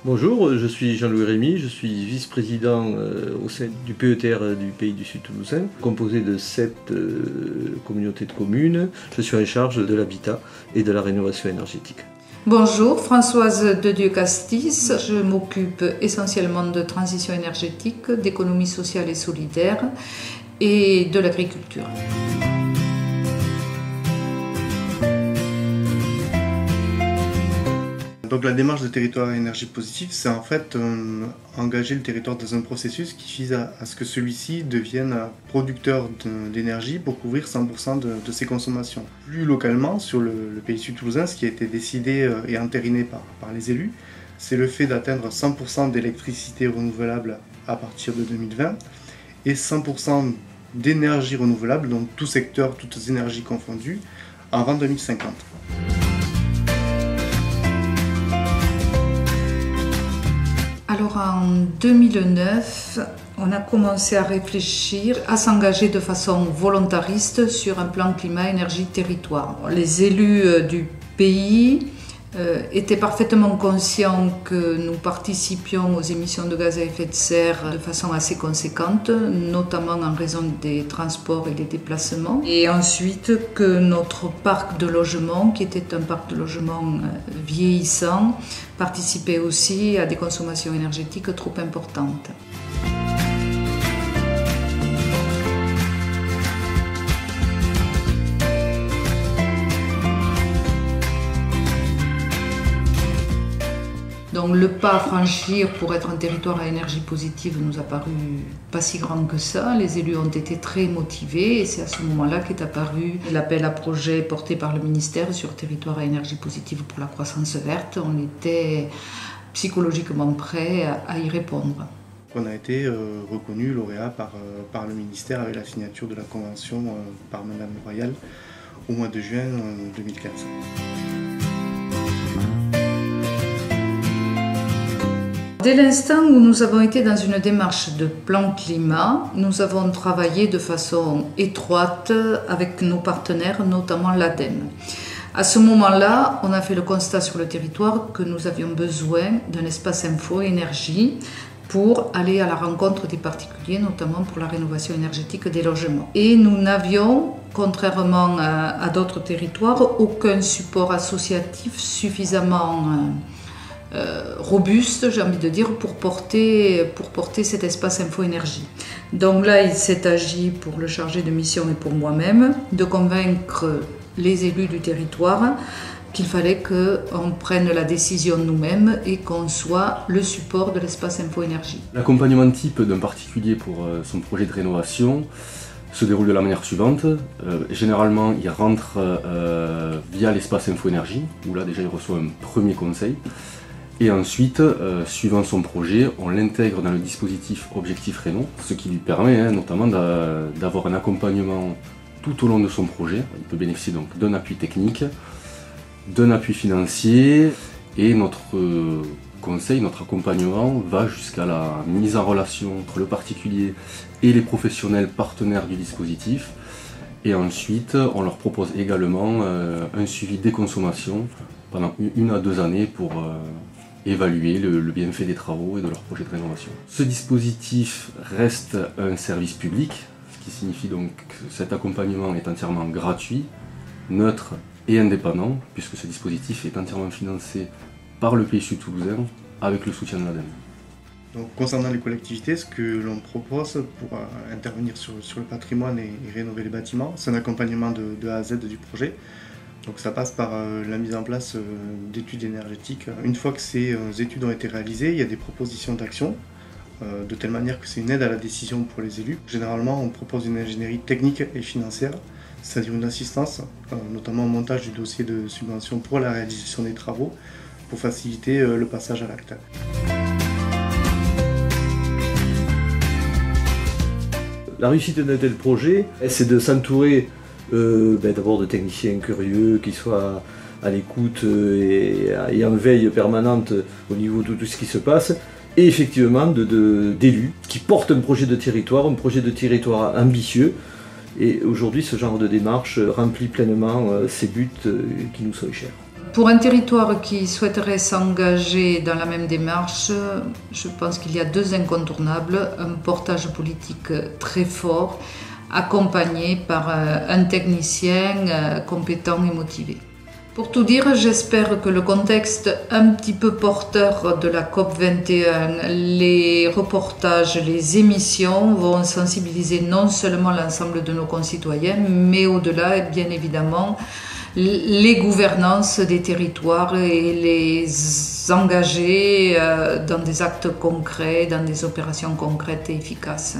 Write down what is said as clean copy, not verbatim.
Bonjour, je suis Jean-Louis Rémy, je suis vice-président au sein du PETR du Pays du Sud Toulousain, composé de 7 communautés de communes. Je suis en charge de l'habitat et de la rénovation énergétique. Bonjour, Françoise Dedieu-Castis. Je m'occupe essentiellement de transition énergétique, d'économie sociale et solidaire et de l'agriculture. Donc la démarche de territoire à énergie positive, c'est en fait engager le territoire dans un processus qui vise à ce que celui-ci devienne producteur d'énergie pour couvrir 100% de ses consommations. Plus localement, sur le Pays Sud Toulousain, ce qui a été décidé et entériné par les élus, c'est le fait d'atteindre 100% d'électricité renouvelable à partir de 2020 et 100% d'énergie renouvelable, donc tout secteur, toutes énergies confondues, avant 2050. Alors en 2009, on a commencé à réfléchir, à s'engager de façon volontariste sur un plan climat-énergie-territoire. Les élus du pays étaient parfaitement conscients que nous participions aux émissions de gaz à effet de serre de façon assez conséquente, notamment en raison des transports et des déplacements. Et ensuite que notre parc de logement, qui était un parc de logement vieillissant, participait aussi à des consommations énergétiques trop importantes. Donc le pas à franchir pour être un territoire à énergie positive nous a paru pas si grand que ça. Les élus ont été très motivés et c'est à ce moment-là qu'est apparu l'appel à projet porté par le ministère sur territoire à énergie positive pour la croissance verte. On était psychologiquement prêts à y répondre. On a été reconnu lauréat par le ministère avec la signature de la convention par Madame Royal au mois de juin 2015. Dès l'instant où nous avons été dans une démarche de plan climat, nous avons travaillé de façon étroite avec nos partenaires, notamment l'ADEME. À ce moment-là, on a fait le constat sur le territoire que nous avions besoin d'un espace info-énergie pour aller à la rencontre des particuliers, notamment pour la rénovation énergétique des logements. Et nous n'avions, contrairement à d'autres territoires, aucun support associatif suffisamment robuste, j'ai envie de dire, pour porter cet espace info-énergie. Donc là, il s'est agi pour le chargé de mission et pour moi-même de convaincre les élus du territoire qu'il fallait qu'on prenne la décision nous-mêmes et qu'on soit le support de l'espace info-énergie. L'accompagnement type d'un particulier pour son projet de rénovation se déroule de la manière suivante. Généralement, il rentre via l'espace info-énergie, où là déjà il reçoit un premier conseil. Et ensuite, suivant son projet, on l'intègre dans le dispositif Objectif Réno, ce qui lui permet notamment d'avoir un accompagnement tout au long de son projet. Il peut bénéficier donc d'un appui technique, d'un appui financier, et notre conseil, notre accompagnement va jusqu'à la mise en relation entre le particulier et les professionnels partenaires du dispositif. Et ensuite, on leur propose également un suivi des consommations pendant 1 à 2 années pour évaluer le bienfait des travaux et de leur projet de rénovation. Ce dispositif reste un service public, ce qui signifie donc que cet accompagnement est entièrement gratuit, neutre et indépendant, puisque ce dispositif est entièrement financé par le Pays Sud Toulousain avec le soutien de l'ADEME. Donc, concernant les collectivités, ce que l'on propose pour intervenir sur le patrimoine et rénover les bâtiments, c'est un accompagnement de A à Z du projet. Donc ça passe par la mise en place d'études énergétiques. Une fois que ces études ont été réalisées, il y a des propositions d'action, de telle manière que c'est une aide à la décision pour les élus. Généralement, on propose une ingénierie technique et financière, c'est-à-dire une assistance, notamment au montage du dossier de subvention pour la réalisation des travaux, pour faciliter le passage à l'acte. La réussite d'un tel projet, c'est de s'entourer d'abord de techniciens curieux qui soient à l'écoute et en veille permanente au niveau de tout ce qui se passe, et effectivement d'élus qui portent un projet de territoire ambitieux. Et aujourd'hui, ce genre de démarche remplit pleinement ces buts qui nous sont chers. Pour un territoire qui souhaiterait s'engager dans la même démarche, je pense qu'il y a deux incontournables. Un portage politique très fort, accompagné par un technicien compétent et motivé. Pour tout dire, j'espère que le contexte un petit peu porteur de la COP21, les reportages, les émissions vont sensibiliser non seulement l'ensemble de nos concitoyens, mais au-delà, bien évidemment, les gouvernances des territoires et les engager dans des actes concrets, dans des opérations concrètes et efficaces.